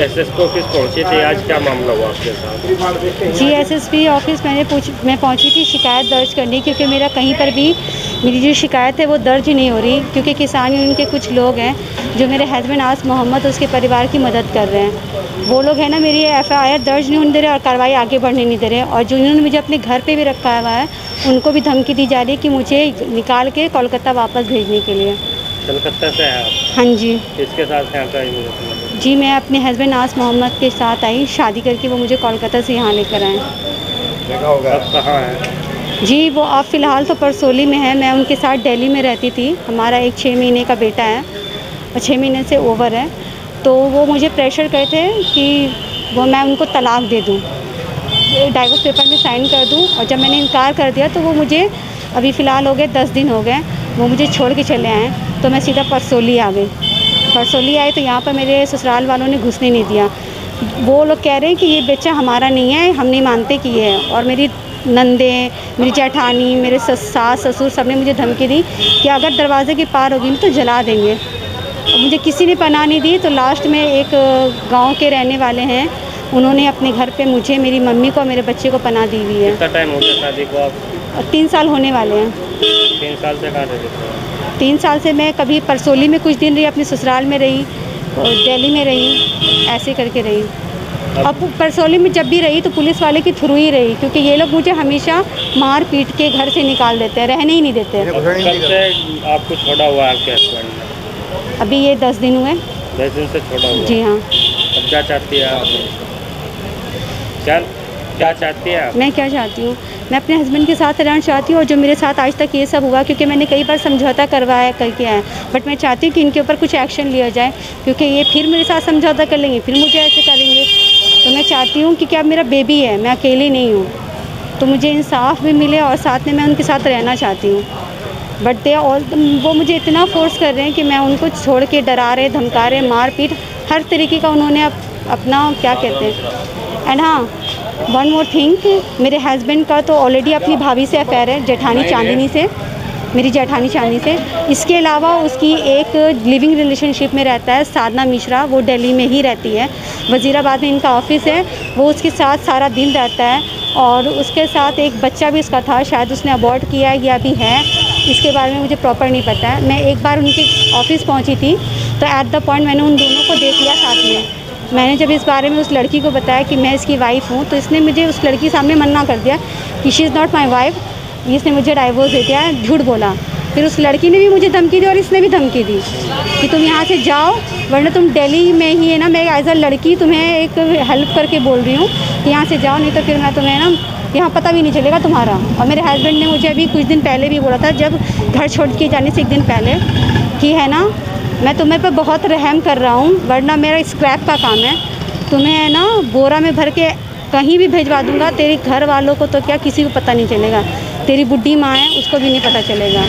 SSP office पहुंचे थे, आज क्या मामला हुआ आपके साथ? जी एसएसपी ऑफिस मैं पहुंची थी शिकायत दर्ज करने, क्योंकि मेरा कहीं पर भी मेरी जो शिकायत है वो दर्ज नहीं हो रही, क्योंकि किसान यूनियन के कुछ लोग हैं जो मेरे हस्बैंड आस मोहम्मद उसके परिवार की मदद कर रहे हैं। वो लोग हैं ना, मेरी एफआईआर दर्ज नहीं होने दे रहे और कार्रवाई आगे बढ़ने नहीं दे रहे। और जो इन्होंने मुझे अपने घर पे भी रखा हुआ है उनको भी धमकी दी जा रही है कि मुझे निकाल के कोलकाता वापस भेजने के लिए। कलकत्ता से है आप? हाँ जी। किसके साथ यहाँ पे आई मुझे? जी मैं अपने हस्बैंड आस मोहम्मद के साथ आई, शादी करके वो मुझे कोलकाता से यहाँ लेकर आए। अब कहाँ है? जी वो अब फ़िलहाल तो परसोली में है, मैं उनके साथ दिल्ली में रहती थी। हमारा एक 6 महीने का बेटा है और 6 महीने से ओवर है। तो वो मुझे प्रेशर करते हैं कि वो मैं उनको तलाक दे दूँ, डाइवोर्स पेपर में साइन कर दूँ। और जब मैंने इनकार कर दिया तो वो मुझे अभी फ़िलहाल हो गए 10 दिन हो गए, वो मुझे छोड़ के चले आए। तो मैं सीधा परसोली आ गई। परसोली आई तो यहाँ पर मेरे ससुराल वालों ने घुसने नहीं दिया। वो लोग कह रहे हैं कि ये बच्चा हमारा नहीं है, हम नहीं मानते कि ये है। और मेरी नंदे, मेरी जेठानी, मेरे सास ससुर सब ने मुझे धमकी दी कि अगर दरवाजे के पार होगी तो जला देंगे। और मुझे किसी ने पनाह नहीं दी। तो लास्ट में एक गांव के रहने वाले हैं, उन्होंने अपने घर पे मुझे, मेरी मम्मी को और मेरे बच्चे को पनाह दी हुई है। कितना टाइम हो गया शादी को आप? 3 साल होने वाले हैं। 3 साल से कहाँ रहते थे? 3 साल से मैं कभी परसोली में कुछ दिन रही, अपने ससुराल में रही, दिल्ली में रही, ऐसे करके रही। अब परसोली में जब भी रही तो पुलिस वाले के थ्रू ही रही, क्योंकि ये लोग मुझे हमेशा मार पीट के घर से निकाल देते हैं, रहने ही नहीं देते। कब से आपको छोड़ा हुआ है आपके हस्बैंड ने? अभी ये 10 दिन हुए। 10 दिन से छोड़ा हुआ? जी हाँ। अब क्या चाहती है आप? क्या चाहती है आप? मैं क्या चाहती हूँ, मैं अपने हस्बैंड के साथ रहना चाहती हूँ। और जो मेरे साथ आज तक ये सब हुआ, क्योंकि मैंने कई बार समझौता करवाया करके आया, बट मैं चाहती हूँ कि इनके ऊपर कुछ एक्शन लिया जाए, क्योंकि ये फिर मेरे साथ समझौता कर लेंगे, फिर मुझे ऐसे करेंगे। तो मैं चाहती हूँ कि क्या मेरा बेबी है, मैं अकेली नहीं हूँ, तो मुझे इंसाफ भी मिले और साथ में मैं उनके साथ रहना चाहती हूँ। बट वो मुझे इतना फोर्स कर रहे हैं कि मैं उनको छोड़ के डरा रहे, धमका रहे, मार पीट हर तरीके का उन्होंने अपना क्या कहते हैं। एंड हाँ, वन मोर थिंग, मेरे हस्बैंड का तो ऑलरेडी अपनी भाभी से अफेयर है, जेठानी चांदनी से, मेरी जेठानी चांदनी से। इसके अलावा उसकी एक लिविंग रिलेशनशिप में रहता है साधना मिश्रा, वो दिल्ली में ही रहती है, वज़ीराबाद में इनका ऑफिस है। वो उसके साथ सारा दिन रहता है और उसके साथ एक बच्चा भी उसका था, शायद उसने अबॉर्ट किया है या भी है, इसके बारे में मुझे प्रॉपर नहीं पता है। मैं एक बार उनके ऑफिस पहुंची थी तो एट द पॉइंट मैंने उन दोनों को देख लिया साथ में। मैंने जब इस बारे में उस लड़की को बताया कि मैं इसकी वाइफ़ हूँ, तो इसने मुझे उस लड़की के सामने मना कर दिया कि she is not my wife, इसने मुझे डाइवोर्स दे दिया, झूठ बोला। फिर उस लड़की ने भी मुझे धमकी दी और इसने भी धमकी दी कि तुम यहाँ से जाओ, वरना तुम दिल्ली में ही है ना, मैं एज अ लड़की तुम्हें एक हेल्प करके बोल रही हूँ कि यहाँ से जाओ, नहीं तो फिर मैं तुम्हें ना यहाँ पता भी नहीं चलेगा तुम्हारा। और मेरे हस्बैंड ने मुझे अभी कुछ दिन पहले भी बोला था, जब घर छोड़ के जाने से एक दिन पहले, कि है ना मैं तुम्हें पर बहुत रहम कर रहा हूँ, वरना मेरा स्क्रैप का काम है, तुम्हें है ना बोरा में भर के कहीं भी भिजवा दूँगा, तेरे घर वालों को तो क्या किसी को पता नहीं चलेगा, तेरी बुढ़ी माँ है उसको भी नहीं पता चलेगा।